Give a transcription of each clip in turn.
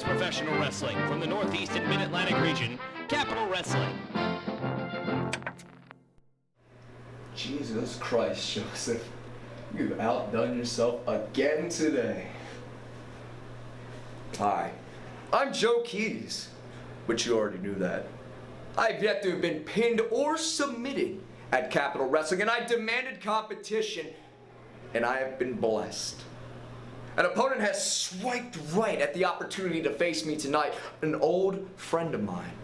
organized professional wrestling from the Northeast and Mid-Atlantic region, Capital Wrestling. Jesus Christ, Joseph. You've outdone yourself again today. Hi, I'm Joe Keys, but you already knew that. I've yet to have been pinned or submitted at Capital Wrestling, and I demanded competition, and I have been blessed. An opponent has swiped right at the opportunity to face me tonight, an old friend of mine.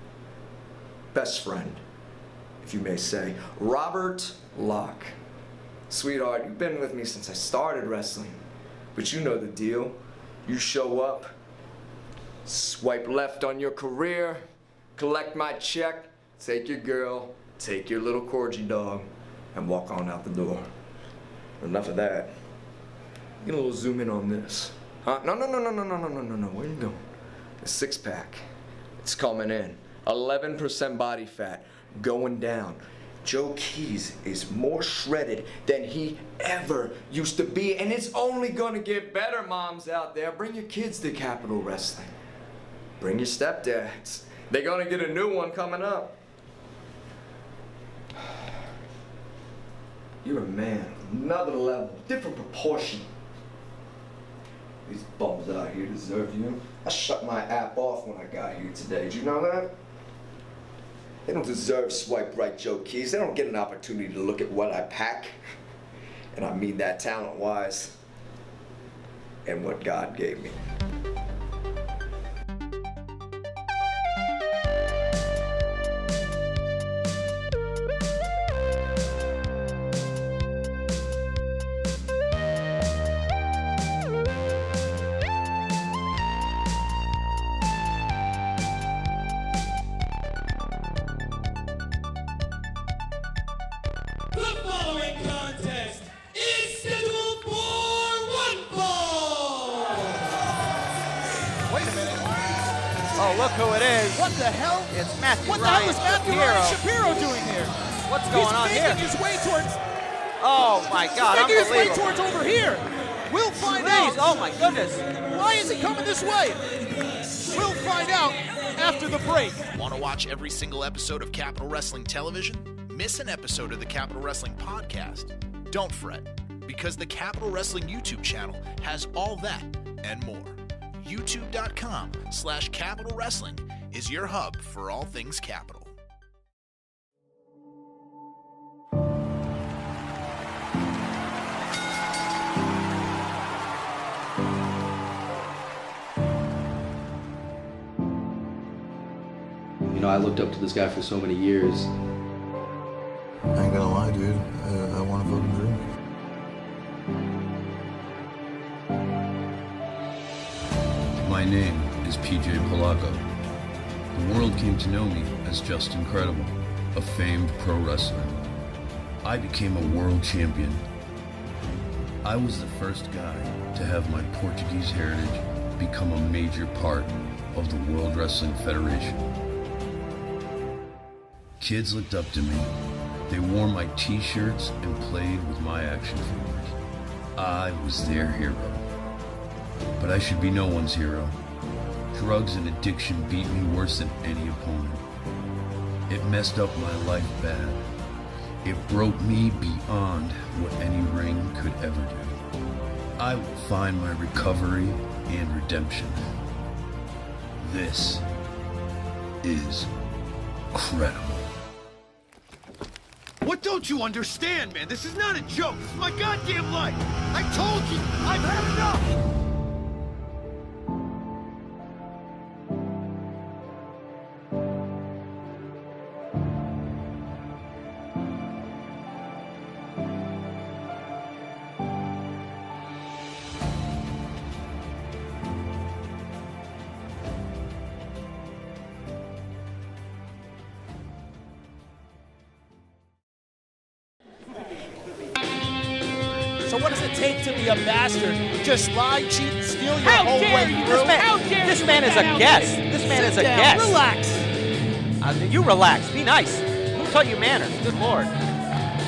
Best friend, if you may say, Robert Locke. Sweetheart, you've been with me since I started wrestling, but you know the deal. You show up, swipe left on your career, collect my check, take your girl, take your little corgi dog, and walk on out the door. Enough of that. Get a little zoom in on this. Huh? No. Where you going? The six-pack. It's coming in. 11% body fat. Going down. Joe Keys is more shredded than he ever used to be, and it's only gonna get better, moms out there. Bring your kids to Capital Wrestling. Bring your stepdads. They're gonna get a new one coming up. You're a man, another level, different proportion. These bums out here deserve you. I shut my app off when I got here today. Did you know that? They don't deserve swipe right Joe Keys. They don't get an opportunity to look at what I pack. And I mean that talent-wise and what God gave me. Look who it is. What the hell? It's Matthew What Ryan the hell is Matthew Ryan Shapiro doing here? What's going on here? He's making his way towards... Oh my God, He's making his way unbelievable. towards over here. We'll find out. Oh my goodness. Why is he coming this way? We'll find out after the break. Want to watch every single episode of Capital Wrestling Television? Miss an episode of the Capital Wrestling Podcast? Don't fret, because the Capital Wrestling YouTube channel has all that and more. YouTube.com/Capital Wrestling is your hub for all things Capital. You know, I looked up to this guy for so many years. I ain't gonna lie, dude. I want to fucking drink. My name is PJ Palaco. The world came to know me as Just Incredible, a famed pro wrestler. I became a world champion. I was the first guy to have my Portuguese heritage become a major part of the World Wrestling Federation. Kids looked up to me. They wore my t-shirts and played with my action figures. I was their hero. But I should be no one's hero. Drugs and addiction beat me worse than any opponent. It messed up my life bad. It broke me beyond what any ring could ever do. I will find my recovery and redemption. This is incredible. What don't you understand, man? This is not a joke. This is my goddamn life. I told you, I've had enough. So what does it take to be a bastard? Just lie, cheat, and steal your whole way through? This man is a guest. This man is a guest. Relax. You relax. Be nice. Who taught you manners? Good Lord.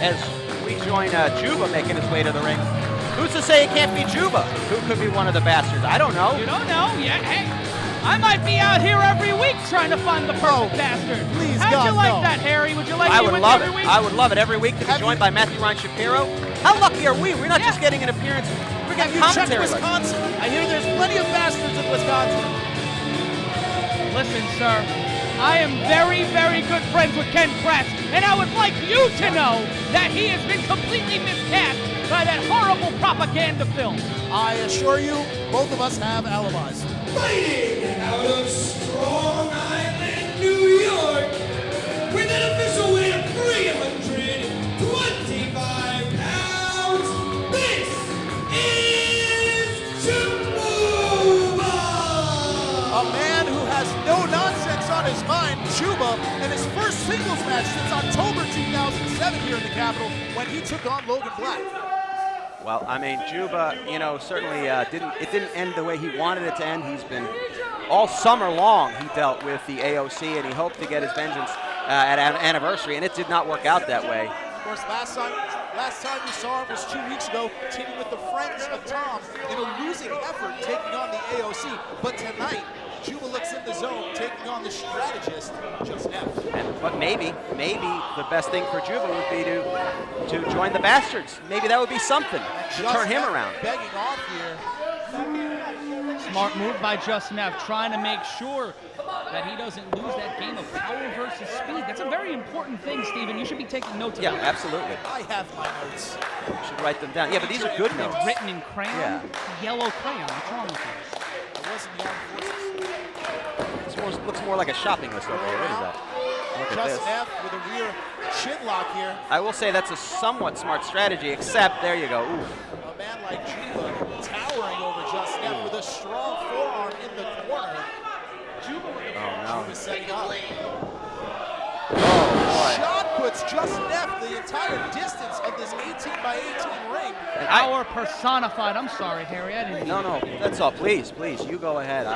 As we join Juba making his way to the ring. Who's to say it can't be Juba? Who could be one of the bastards? I don't know. You don't know? Yeah, hey. I might be out here every week trying to find the perfect bastard. Please, How'd God, you like no. that, Harry? Would you like I me would with love every it. week? I would love it every week to be joined by Matthew Ryan Shapiro. How lucky are we? We're not just getting an appearance. We're Have getting you checked commentary. Wisconsin? I hear there's plenty of bastards in Wisconsin. Listen, sir, I am very, very good friends with Ken Kratz, and I would like you to know that he has been completely miscast by that horrible propaganda film. I assure you, both of us have alibis. Fighting out of Strong Island, New York, with an official weight of 325 pounds, this is Juba! A man who has no nonsense on his mind, Juba, in his first singles match since October 2007 here in the Capitol when he took on Logan Black. Well, I mean, Juba, certainly didn't end the way he wanted it to end. He's been all summer long. He dealt with the AOC, and he hoped to get his vengeance at an anniversary, and it did not work out that way. Of course, last time we saw him was 2 weeks ago, teaming with the Friends of Tom in a losing effort, taking on the AOC. But tonight, Juba looks in the zone, taking on the strategist, Just Neph. But maybe the best thing for Juba would be to join the Bastards. Maybe that would be something to turn him around. Begging off here. Smart move by Just Neph, trying to make sure that he doesn't lose that game of power versus speed. That's a very important thing, Steven. You should be taking notes of Yeah, that. absolutely. I have my notes. You should write them down. Yeah, but these are good notes. Written in crayon? Yeah. Yellow crayon. What's wrong with you? It wasn't the armed forces. It looks more like a shopping list over here. What is that? Look at Just this. Neph with a rear chin lock here. I will say that's a somewhat smart strategy, except there you go. Ooh. A man like Juba towering over Just Neph with a strong forearm in the corner. Oh, Juba setting up. boy. Shot puts Just Neph the entire distance of this 18-by-18 ring. And Power personified. I'm sorry, Harry. I didn't. No, that's all. Please, you go ahead.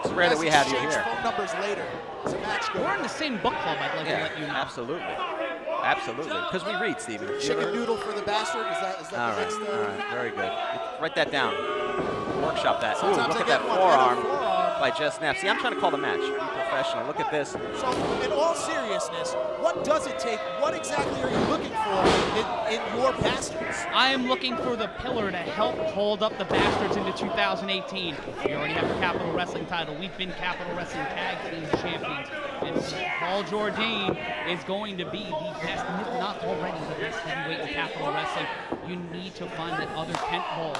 It's rare that we have you Exchange here. phone numbers later. It's a match going. We're in the same book club, I'd like to let you know. Absolutely. Because we read, Steven. Chicken noodle for the bastard. Is that All the right, next? all right, very good. Write that down. Workshop that. Ooh, Sometimes look I at that get one. forearm Forearm. by Just Neph. See, I'm trying to call the match. Be professional. Look at this. So, in all seriousness, what does it take? What exactly are you looking for in your bastards? I am looking for the pillar to help hold up the Bastards into 2018. We already have the Capital Wrestling title. We've been Capital Wrestling Tag Team Champions. And Paul Jourdain is going to be the best, if not already the best heavyweight in Capital Wrestling. You need to find that other tent pole.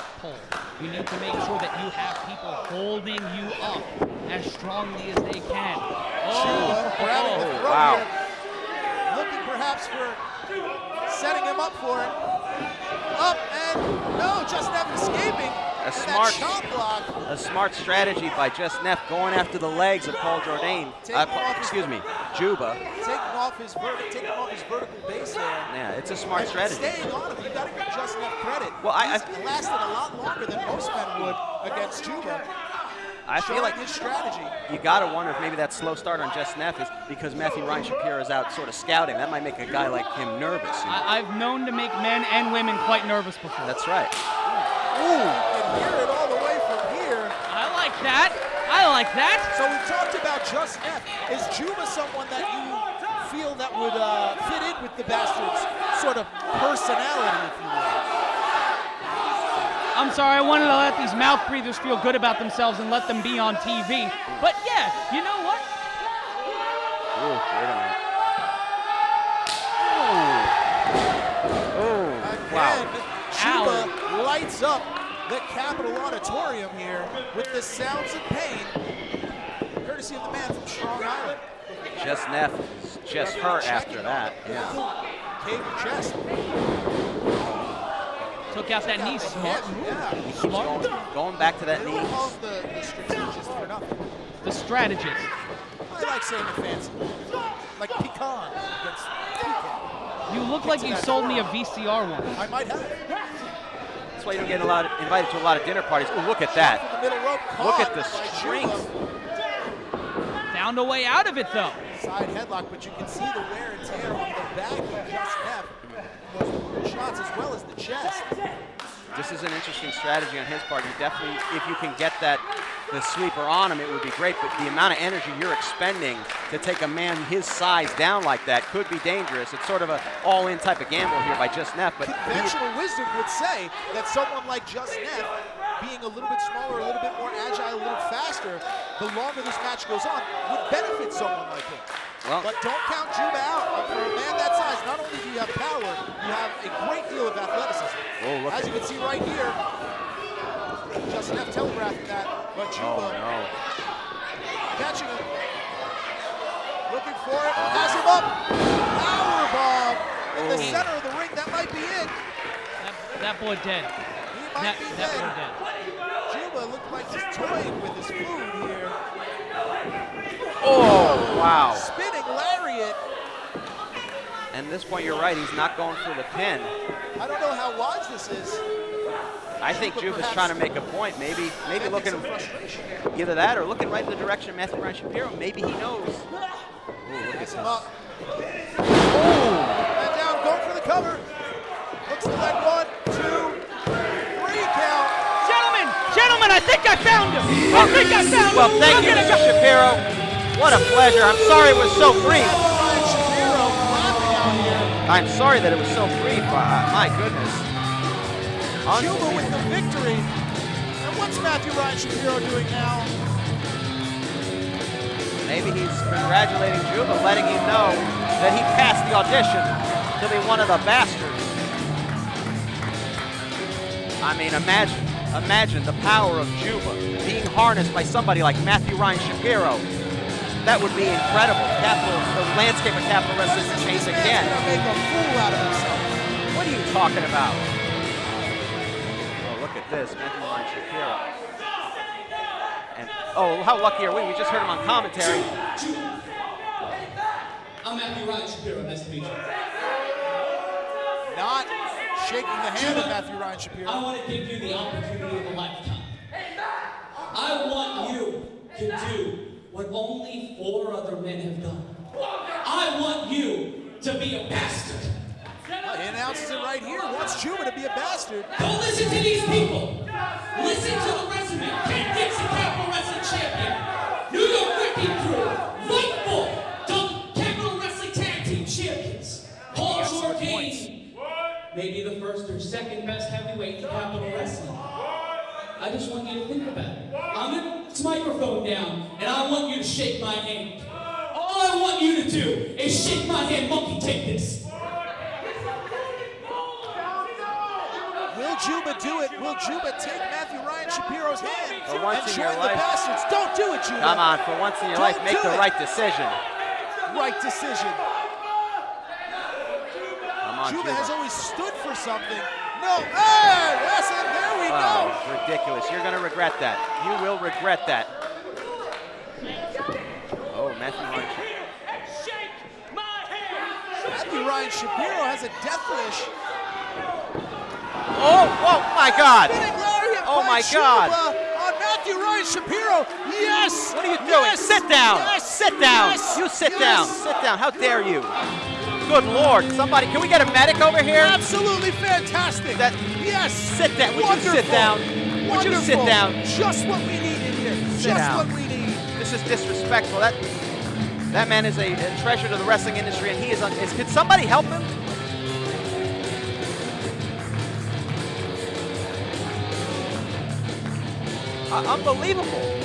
You need to make sure that you have people holding you up as strongly as they can. Juba grabbing the throat wow. here. Looking perhaps for setting him up for it. Up and no, Just Neph escaping. And that chop block. A smart strategy by Just Neph going after the legs of Paul Jourdain. Juba. Taking off his vertical base there. Yeah, it's a smart strategy. Staying on him, you got to give Just Neph credit. Well, He's lasted a lot longer than most men would against Juba. I feel like his strategy. You gotta wonder if maybe that slow start on Just Neph is because Matthew Ryan Shapiro is out sort of scouting. That might make a guy like him nervous. You know? I've known to make men and women quite nervous before. That's right. Ooh, you can hear it all the way from here. I like that. So we talked about Just Neph. Is Juba someone that you feel that would fit in with the Bastards' sort of personality, if you will? I'm sorry, I wanted to let these mouth breathers feel good about themselves and let them be on TV. But yeah, you know what? Ooh, wait a minute. Again, Juba lights up the Capitol Auditorium here with the sounds of pain, courtesy of the man from Strong Island. Just Neph, just hurt after that. Yeah. Cave chest. Took out that knee smart. He keeps going back to that They knee. don't call him the strategist for nothing. The strategist. I like saying it fancy. Like pecan against pecan. You look like you sold me a VCR one. I might have. That's why you don't get invited to a lot of dinner parties. Oh, look at that. The middle rope Look at caught the by strength. Juba. Found a way out of it, though. Side headlock, but you can see the wear and tear on the back of Just Neph. Those shots as well as the chest. This is an interesting strategy on his part. You definitely, if you can get that the sweeper on him, it would be great, but the amount of energy you're expending to take a man his size down like that could be dangerous. It's sort of an all-in type of gamble here by Just Neph. But conventional wisdom would say that someone like Just Neph, being a little bit smaller, a little bit more agile, a little faster, the longer this match goes on, would benefit someone like him. Well, but don't count Juba out. For a man that size, not only do you have power, you have a great deal of athleticism. Oh, as you can see right here, Just Neph telegraphing that, but Juba catching him, looking for it, has him up, powerbomb in the center of the ring. That might be it. That boy dead. He might be that dead. boy dead. Juba looked like he's toying with his food here. Oh, wow. Spinning lariat. And at this point, you're right, he's not going for the pin. I don't know how wise this is. I think Juba's trying to make a point. Maybe looking either that or looking right in the direction of Matthew Ryan Shapiro. Maybe he knows. Ooh, look at this. Oh! And down, going for the cover. Looks like 1, 2, 3 count. Gentlemen, I think I found him. I think I found him. Well, thank you, Mr. Shapiro. What a pleasure. I'm sorry it was so brief. I'm sorry that it was so brief. My goodness. Juba with the victory. And what's Matthew Ryan Shapiro doing now? Maybe he's congratulating Juba, letting him know that he passed the audition to be one of the bastards. I mean, imagine the power of Juba being harnessed by somebody like Matthew Ryan Shapiro. That would be incredible. The landscape of Capital Wrestling to change again. He's gonna make a fool out of himself. What are you talking about? Oh, look at this, Matthew Ryan Shapiro. And oh, how lucky are we? We just heard him on commentary. I'm Matthew Ryan Shapiro. Nice to meet you. Not shaking the hand of Matthew Ryan Shapiro. I want to give you the opportunity of a lifetime. I want you to do what only 4 other men have done. I want you to be a bastard. He announces it right here. Wants Juba to be a bastard. Don't listen to these people. Listen to the resume. Ken Dixon, Capital Wrestling Champion. New York Wrecking Crew. Rightful Capital Wrestling Tag Team Champions. Paul Jordan. Maybe the first or second best heavyweight in Capital Wrestling. I just want you to think about it. I'm going to put this microphone down, and I want you to shake my hand. All I want you to do is shake my hand, monkey, take this. Will Juba do it? Will Juba take Matthew Ryan Shapiro's hand For once and in join your the life. bastards? Don't do it, Juba. Come on, for once in your life, make the right decision. Right decision. Come on, Juba Juba. has always stood for something. No, hey, yes, and there we go. It's ridiculous. You're going to regret that. You will regret that. Oh, Matthew Ryan Shapiro. Matthew Ryan Shapiro has a death wish. Oh, my God. Spinning lariat Oh, by my God. Juba on Matthew Ryan Shapiro. Yes. What are you doing? Yes. Sit down. Yes. Sit down. Yes. You sit Yes. down. Sit down. How dare you? Good Lord. Somebody, can we get a medic over here? Absolutely fantastic. Yes. Sit down. Would Wonderful. you sit down? Would you sit down? Just what we need in here. Sit Just down. what we need. This is disrespectful. That man is a treasure to the wrestling industry, and he is. Could somebody help him? Unbelievable.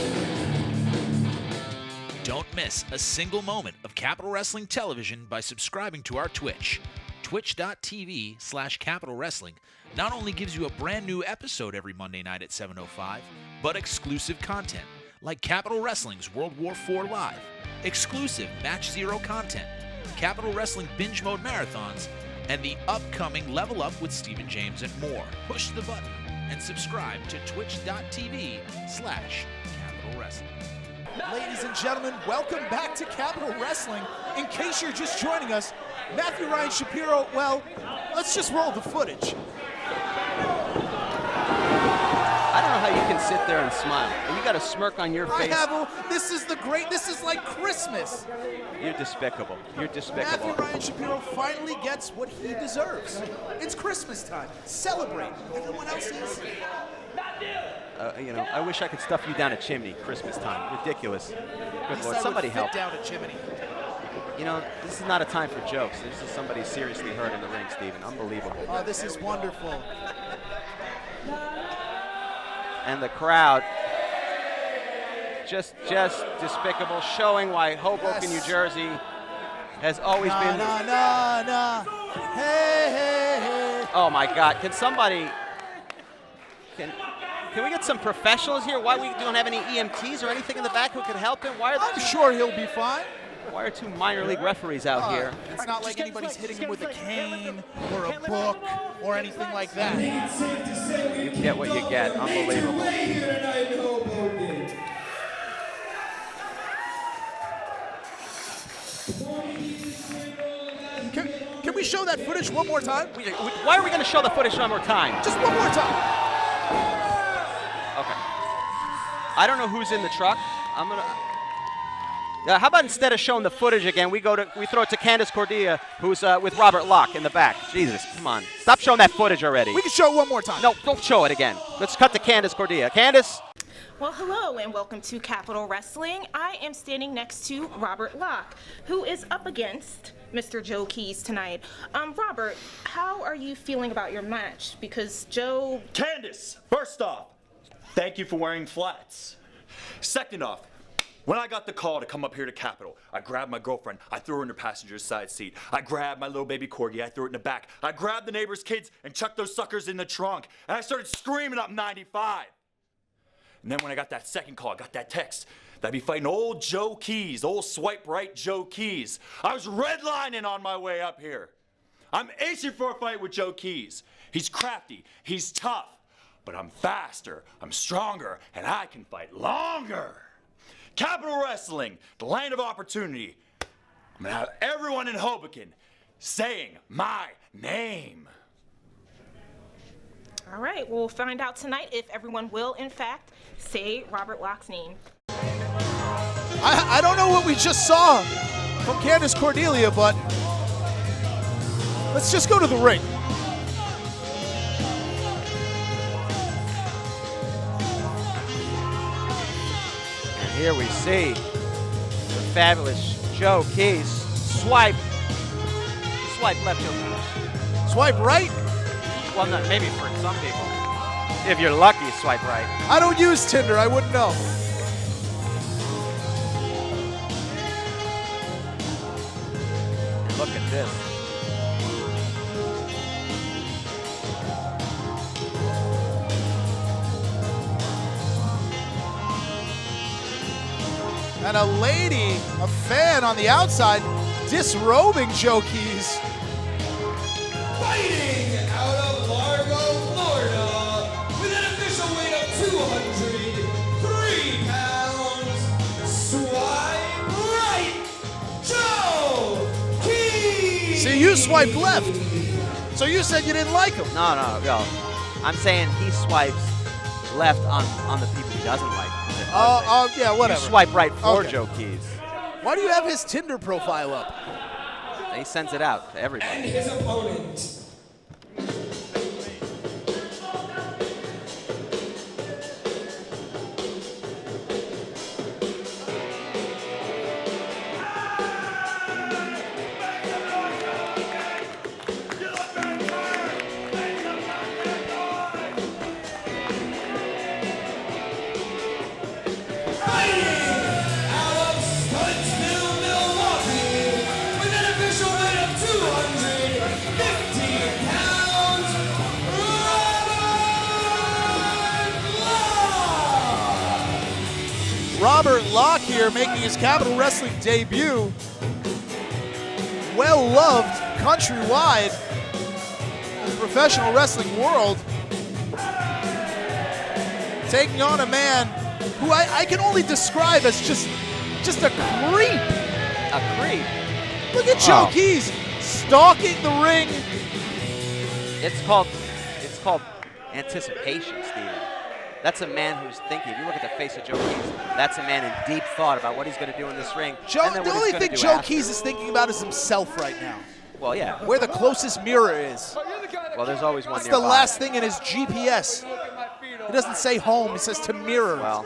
Don't miss a single moment of Capital Wrestling Television by subscribing to our Twitch. Twitch.tv/Capital Wrestling not only gives you a brand new episode every Monday night at 7:05, but exclusive content like Capital Wrestling's World War IV Live, exclusive Match Zero content, Capital Wrestling Binge Mode Marathons, and the upcoming Level Up with Stephen James and more. Push the button and subscribe to Twitch.tv/Capital Wrestling. Ladies and gentlemen, welcome back to Capital Wrestling. In case you're just joining us, Matthew Ryan Shapiro, well, let's just roll the footage. I don't know how you can sit there and smile. You got a smirk on your face. This is like Christmas. You're despicable. You're despicable. Matthew Ryan Shapiro finally gets what he deserves. It's Christmas time. Celebrate. Everyone else is. You know, I wish I could stuff you down a chimney Christmas time. Ridiculous. Good Lord, somebody help. Down a chimney. You know, this is not a time for jokes. This is somebody seriously hurt in the ring, Steven. Unbelievable. Oh, this is wonderful. And the crowd, just despicable, showing why Hoboken, New Jersey has always been... Hey, hey, hey. Oh my God, can somebody... Can we get some professionals here? Why we don't have any EMTs or anything in the back who could help him? Why are I'm sure he'll be fine. Why are 2 minor league referees out here? It's not like anybody's hitting him with a cane or a book or anything like that. You get what you get. Unbelievable. Can we show that footage one more time? Why are we going to show the footage one more time? Just one more time. Okay. I don't know who's in the truck. I'm gonna. How about instead of showing the footage again, we throw it to Candace Cordia, who's with Robert Locke in the back. Jesus, come on. Stop showing that footage already. We can show it one more time. No, don't show it again. Let's cut to Candace Cordia. Candace? Well, hello and welcome to Capital Wrestling. I am standing next to Robert Locke, who is up against Mr. Joe Keys tonight. Robert, how are you feeling about your match? Because Joe... Candace, first off, thank you for wearing flats. Second off, when I got the call to come up here to Capitol, I grabbed my girlfriend, I threw her in the passenger side seat. I grabbed my little baby corgi, I threw it in the back. I grabbed the neighbor's kids and chucked those suckers in the trunk. And I started screaming up 95. And then when I got that second call, I got that text that I'd be fighting old Joe Keys, old swipe right Joe Keys. I was redlining on my way up here. I'm itching for a fight with Joe Keys. He's crafty, he's tough, but I'm faster, I'm stronger, and I can fight longer. Capital Wrestling, the land of opportunity. I'm gonna have everyone in Hoboken saying my name. All right, we'll find out tonight if everyone will, in fact, say Robert Locke's name. I don't know what we just saw from Candace Cordelia, but let's just go to the ring. And here we see the fabulous Joe Keys swipe left, Joe Keys. Swipe right? Well, not, maybe for some people. If you're lucky, swipe right. I don't use Tinder, I wouldn't know. And look at this. And a lady, a fan on the outside, disrobing Joe Keys. Fighting out of Largo, Florida, with an official weight of 203 pounds, swipe right, Joe Keys! See, you swiped left. So you said you didn't like him. No. I'm saying he swipes left on the people he doesn't like. Yeah, whatever. You swipe right for Okay. Joe Keys. Why do you have his Tinder profile up? He sends it out to everybody. And his opponent. Robert Locke here making his Capital Wrestling debut. Well-loved countrywide in the professional wrestling world. Taking on a man who I can only describe as just a creep. A creep? Look at Joe Keys stalking the ring. It's called anticipation, Steven. That's a man who's thinking. If you look at the face of Joe Keys, that's a man in deep thought about what he's going to do in this ring. The only thing Joe Keys is thinking about is himself right now. Well, yeah. Where the closest mirror is. Well, there's always one That's nearby. the last thing in his GPS. He doesn't say home, he says to mirror. Well,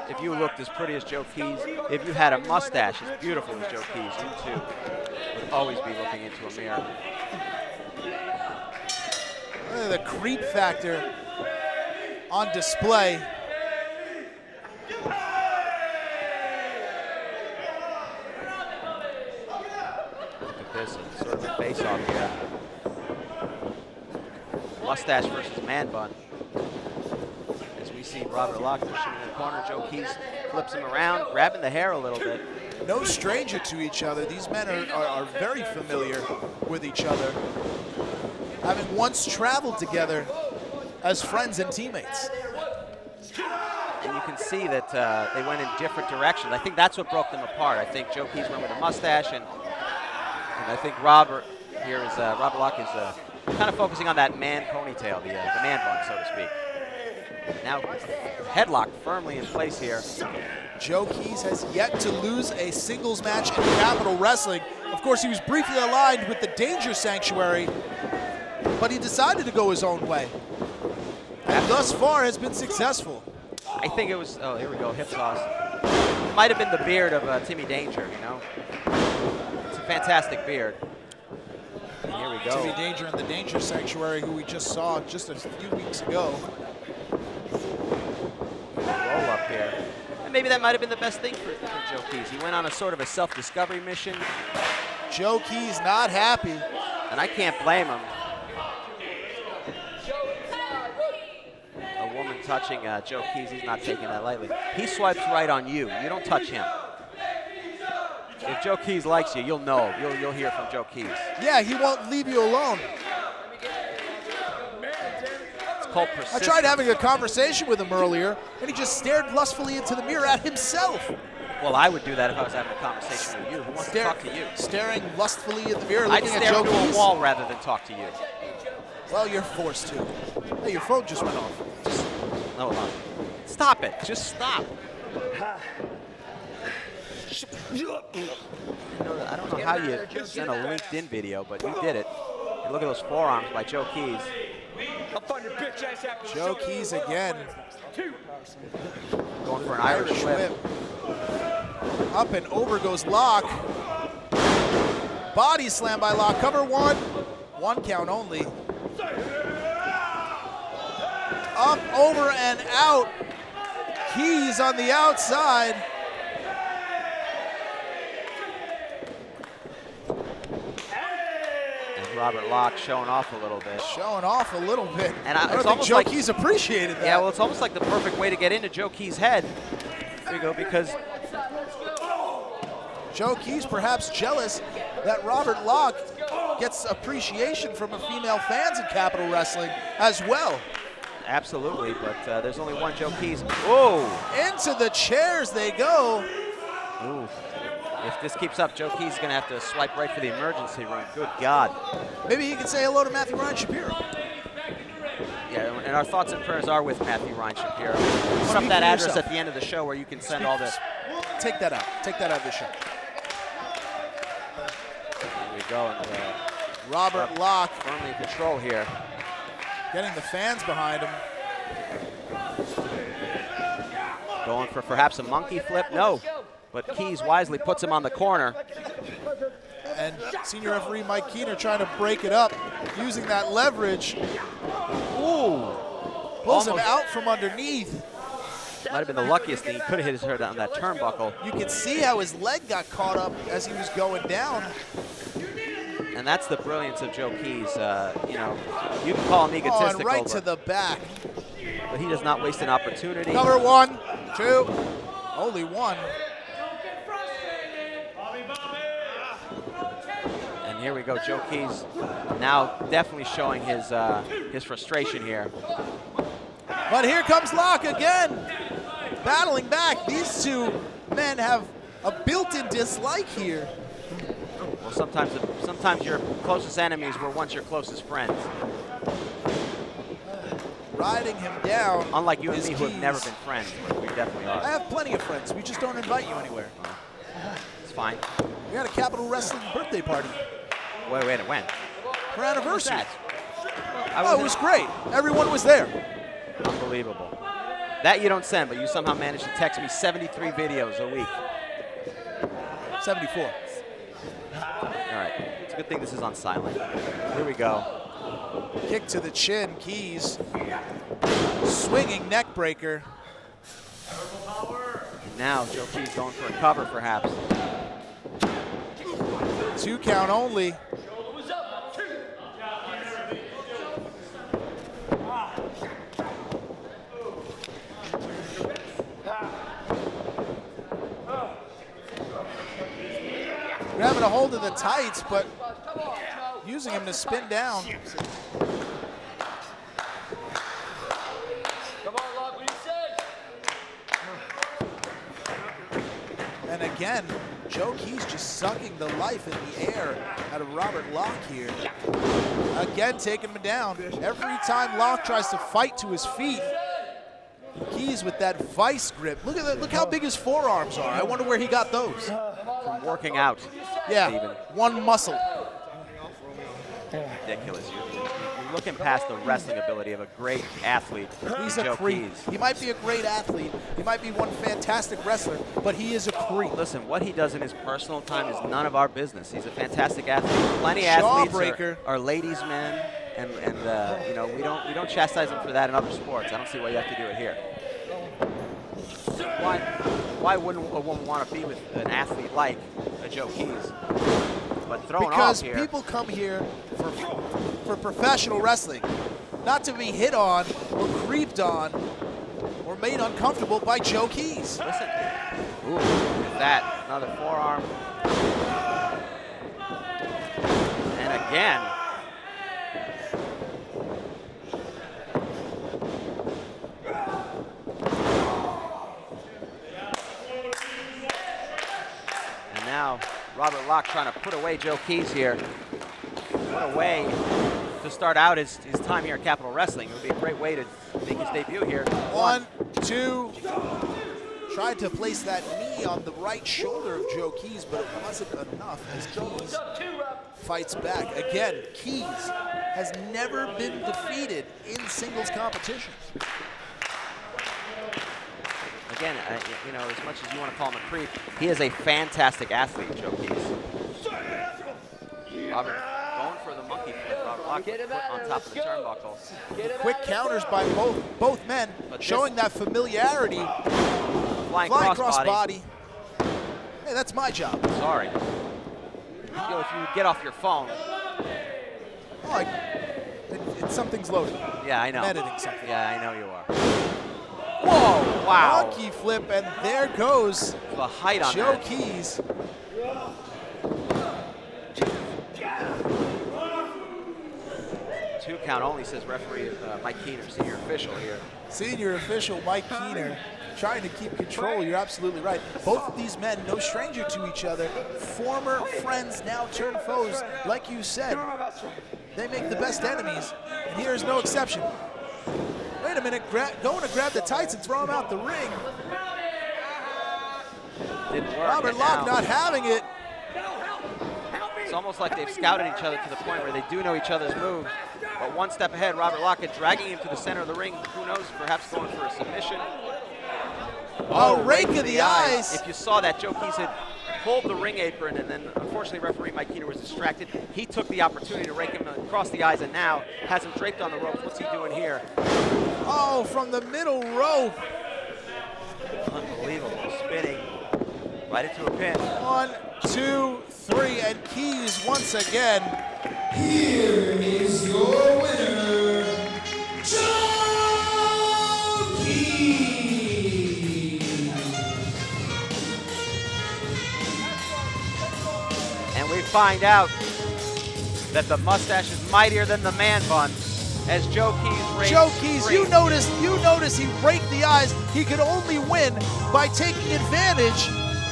if you looked as pretty as Joe Keys, if you had a mustache as beautiful as Joe Keys, you too would always be looking into a mirror. The creep factor on display. Look at this, sort of a face-off here. Mustache versus man bun. As we see Robert Locke pushing in the corner, Joe Keys flips him around, grabbing the hair a little bit. No stranger to each other. These men are very familiar with each other, having once traveled together as friends and teammates. And you can see that they went in different directions. I think that's what broke them apart. I think Joe Keys went with a mustache, and I think Robert Locke is kind of focusing on that man ponytail, the man bun, so to speak. Now, headlock firmly in place here. Joe Keys has yet to lose a singles match in Capitol Wrestling. Of course, he was briefly aligned with the Danger Sanctuary, but he decided to go his own way. And thus far has been successful. I think it was, oh, here we go, hip toss. It might have been the beard of Timmy Danger, you know? It's a fantastic beard. And here we go. Timmy Danger and the Danger Sanctuary, who we just saw just a few weeks ago. Roll up here. And maybe that might have been the best thing for Joe Keys. He went on a sort of a self-discovery mission. Joe Keys not happy. And I can't blame him. A woman touching Joe Keys, he's not taking that lightly. He swipes right on you. You don't touch him. If Joe Keys likes you, you'll know. You'll hear from Joe Keys. Yeah, he won't leave you alone. It's called persistence. I tried having a conversation with him earlier, and he just stared lustfully into the mirror at himself. Well, I would do that if I was having a conversation with you. Who wants to talk to you? Staring lustfully in the mirror, I'd looking at stare Joe into Keys. a wall rather than talk to you. Well, you're forced to. Hey, your phone just went off. Hold on. Stop it. Just stop. I don't know how you sent a LinkedIn video, but you did it. And look at those forearms by Joe Keys. Joe Keys again. Going for an Irish whip. Up and over goes Locke. Body slam by Locke. Cover one. One count only. Up, over, and out. Keys on the outside. Robert Locke showing off a little bit. Showing off a little bit. And I don't think Joe Keys appreciated that. Yeah, well, it's almost like the perfect way to get into Joe Keys' head. There you go, because Joe Keys perhaps jealous that Robert Locke gets appreciation from the female fans in Capitol Wrestling as well. Absolutely, but there's only one Joe Keys. Whoa! Into the chairs they go. Ooh. If this keeps up, Joe Keys is going to have to swipe right for the emergency room. Good God. Maybe he can say hello to Matthew Ryan Shapiro. Yeah, and our thoughts and prayers are with Matthew Ryan Shapiro. Put up that address at the end of the show where you can send all this. Take that out. Take that out of the show. There we go. And, Robert Locke firmly in control here. Getting the fans behind him. Going for perhaps a monkey flip. No. But Keys wisely puts him on the corner. And senior referee Mike Keener trying to break it up, using that leverage. Ooh. Pulls him out from underneath. Might have been the luckiest thing. He could have hit his head on that turnbuckle. You can see how his leg got caught up as he was going down. And that's the brilliance of Joe Keys. You know, you can call him egotistical. And right to the back. But he does not waste an opportunity. Cover one, two, only one. And here we go, Joe Keys now definitely showing his frustration here. But here comes Locke again, battling back. These two men have a built-in dislike here. Well, sometimes your closest enemies were once your closest friends. Riding him down. Unlike you and me, who have never been friends, but we definitely are. I have plenty of friends. We just don't invite you anywhere. It's fine. We had a Capitol Wrestling birthday party. Wait, when? For anniversary. Oh, it was great. Everyone was there. Unbelievable. That you don't send, but you somehow manage to text me 73 videos a week. 74. All right. It's a good thing this is on silent. Here we go. Kick to the chin, Keys. Swinging neck breaker. And now Joe Keys going for a cover, perhaps. 2 count only. Grabbing a hold of the tights, but using him to spin down. And again, Joe Keys just sucking the life in the air out of Robert Locke here. Again, taking him down. Every time Locke tries to fight to his feet, Keys with that vice grip. Look at that. Look how big his forearms are. I wonder where he got those. From working out. Yeah, Steven. one muscle. Ridiculous. You're looking past the wrestling ability of a great athlete. He's Joe a creep. Keys. He might be a great athlete. He might be one fantastic wrestler, but he is a creep. Listen, what he does in his personal time is none of our business. He's a fantastic athlete. Plenty of athletes are ladies' men, and you know, we don't chastise them for that in other sports. I don't see why you have to do it here. Why wouldn't a woman want to be with an athlete like a Joe Keys? But throwing because off here. People come here for professional wrestling, not to be hit on or creeped on or made uncomfortable by Joe Keys. Listen. Ooh, look at that. Another forearm. And again. And now Robert Locke trying to put away Joe Keys here. What a way to start out his time here at Capitol Wrestling. It would be a great way to make his debut here. 1, 2. Tried to place that knee on the right shoulder of Joe Keys, but it wasn't enough as Keys fights back. Again, Keys has never been defeated in singles competitions. Again, you know, as much as you want to call him a creep, he is a fantastic athlete, Joe Keys. Robert going for the monkey flip. Robert Locke foot on top of the turnbuckle. Quick counters by both men, showing that familiarity. Flying cross body. Hey, that's my job. Sorry. Yo, if you would get off your phone. Oh, something's loaded. Yeah, I know. I'm editing something. Yeah, I know you are. Whoa, wow. Monkey flip, and there goes the height on Joe that. Keys. Two count only, says referee Mike Keener, senior official here. Senior official Mike Keener trying to keep control. You're absolutely right. Both of these men, no stranger to each other, former friends now turned foes. Like you said, they make the best enemies, and here is no exception. Wait a minute, going to grab the tights and throw him out the ring. Didn't work. Robert Locke not having it. It's almost like they've scouted each other to the point where they do know each other's moves. But one step ahead, Robert Locke dragging him to the center of the ring. Who knows, perhaps going for a submission. Oh, rake of the eyes. If you saw that, Joe Keys had pulled the ring apron, and then unfortunately referee Mike Keener was distracted. He took the opportunity to rake him across the eyes, and now has him draped on the ropes. What's he doing here? Oh, from the middle rope. Unbelievable, spinning right into a pin. 1, 2, 3, and Keys once again. Here is your winner, Joe Keys. And we find out that the mustache is mightier than the man bun as Joe Keys raised. Joe Keys, you notice he raked the eyes. He could only win by taking advantage.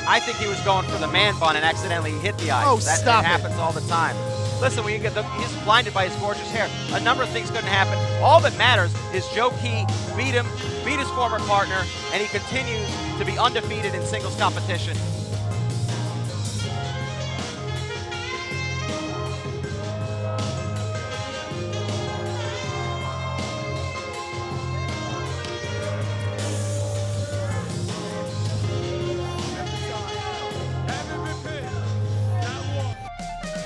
I think he was going for the man bun and accidentally hit the eyes. Oh, that stop it. happens all the time. Listen, when you get he's blinded by his gorgeous hair. A number of things couldn't happen. All that matters is Joe Keys beat his former partner, and he continues to be undefeated in singles competition.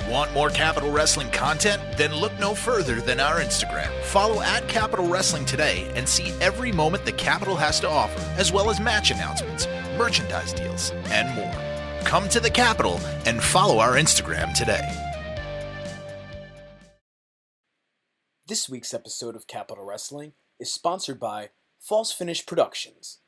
Want more Capital Wrestling content? Then look no further than our Instagram. Follow @Capital Wrestling today and see every moment the Capital has to offer, as well as match announcements, merchandise deals, and more. Come to the Capital and follow our Instagram today. This week's episode of Capital Wrestling is sponsored by False Finish Productions.